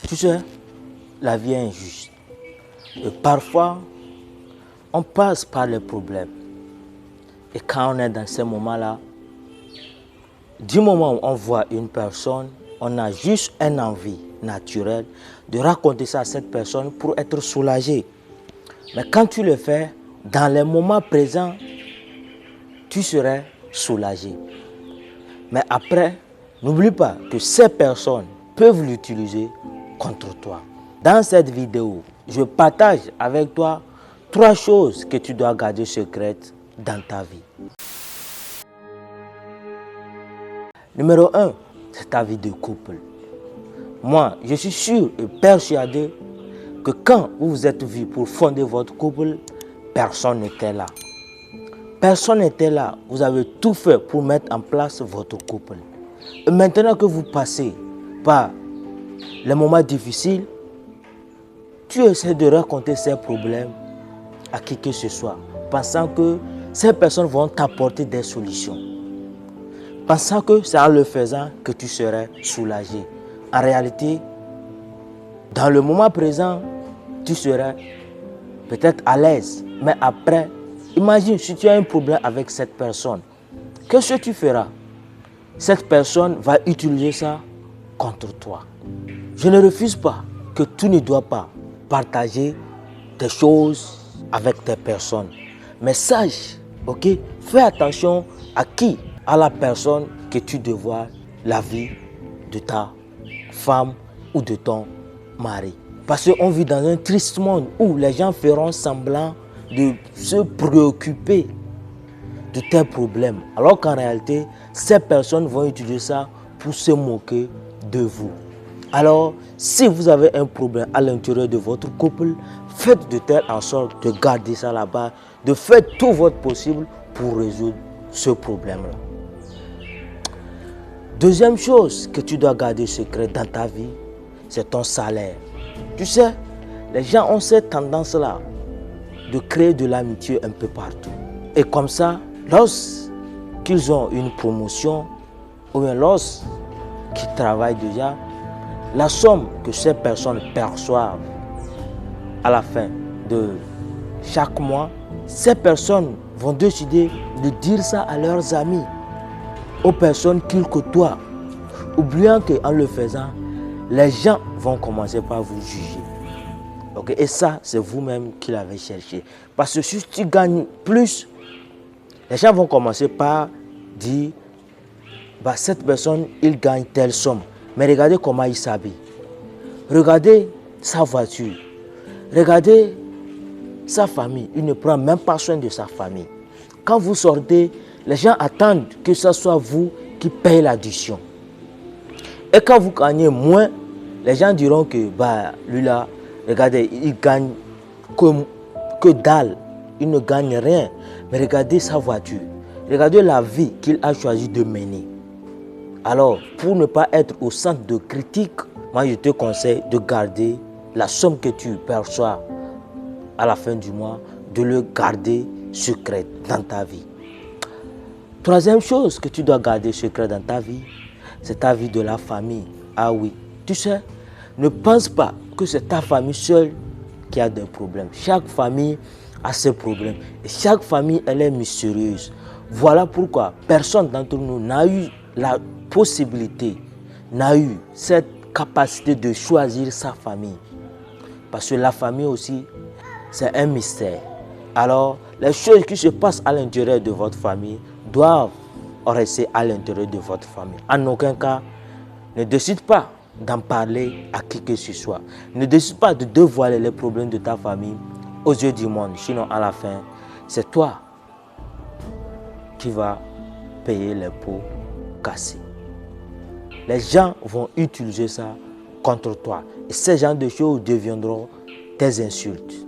Tu sais, la vie est injuste. Et parfois, on passe par les problèmes. Et quand on est dans ces moments-là, du moment où on voit une personne, on a juste une envie naturelle de raconter ça à cette personne pour être soulagé. Mais quand tu le fais, dans les moments présents, tu serais soulagé. Mais après, n'oublie pas que ces personnes peuvent l'utiliser contre toi. Dans cette vidéo, je partage avec toi 3 choses que tu dois garder secrètes dans ta vie. Numéro 1, c'est ta vie de couple. Moi, je suis sûr et persuadé que quand vous vous êtes vus pour fonder votre couple, personne n'était là. Personne n'était là. Vous avez tout fait pour mettre en place votre couple. Et maintenant que vous passez par les moments difficiles, tu essaies de raconter ces problèmes à qui que ce soit, pensant que ces personnes vont t'apporter des solutions. Pensant que c'est en le faisant que tu serais soulagé. En réalité, dans le moment présent, tu serais peut-être à l'aise. Mais après, imagine si tu as un problème avec cette personne. Qu'est-ce que tu feras? Cette personne va utiliser ça contre toi. Je ne refuse pas que tu ne dois pas partager des choses avec des personnes. Mais sache, ok, fais attention à qui, à la personne que tu dévoiles la vie de ta femme ou de ton mari. Parce qu'on vit dans un triste monde où les gens feront semblant de se préoccuper de tes problèmes. Alors qu'en réalité, ces personnes vont utiliser ça pour se moquer de vous. Alors, si vous avez un problème à l'intérieur de votre couple, faites de telle en sorte de garder ça là-bas, de faire tout votre possible pour résoudre ce problème-là. Deuxième chose que tu dois garder secret dans ta vie, c'est ton salaire. Tu sais, les gens ont cette tendance-là de créer de l'amitié un peu partout. Et comme ça, lorsqu'ils ont une promotion ou bien lorsqu'ils travaillent déjà, la somme que ces personnes perçoivent à la fin de chaque mois, ces personnes vont décider de dire ça à leurs amis, aux personnes qu'ils côtoient, oubliant qu'en le faisant, les gens vont commencer par vous juger. Okay? Et ça, c'est vous-même qui l'avez cherché. Parce que si tu gagnes plus, les gens vont commencer par dire, cette personne, il gagne telle somme. Mais regardez comment il s'habille. Regardez sa voiture. Regardez sa famille. Il ne prend même pas soin de sa famille. Quand vous sortez, les gens attendent que ce soit vous qui payez l'addition. Et quand vous gagnez moins, les gens diront que lui là, regardez, il gagne que dalle. Il ne gagne rien. Mais regardez sa voiture. Regardez la vie qu'il a choisi de mener. Alors, pour ne pas être au centre de critique, moi je te conseille de garder la somme que tu perçois à la fin du mois, de le garder secrète dans ta vie. Troisième chose que tu dois garder secrète dans ta vie, c'est ta vie de la famille. Ah oui, tu sais, ne pense pas que c'est ta famille seule qui a des problèmes. Chaque famille a ses problèmes et chaque famille, elle est mystérieuse. Voilà pourquoi personne d'entre nous n'a eu la possibilité, n'a eu cette capacité de choisir sa famille. Parce que la famille aussi, c'est un mystère. Alors, les choses qui se passent à l'intérieur de votre famille doivent rester à l'intérieur de votre famille. En aucun cas, ne décide pas d'en parler à qui que ce soit. Ne décide pas de dévoiler les problèmes de ta famille aux yeux du monde. Sinon, à la fin, c'est toi qui vas payer les pots cassés. Les gens vont utiliser ça contre toi. Et ces genres de choses deviendront tes insultes.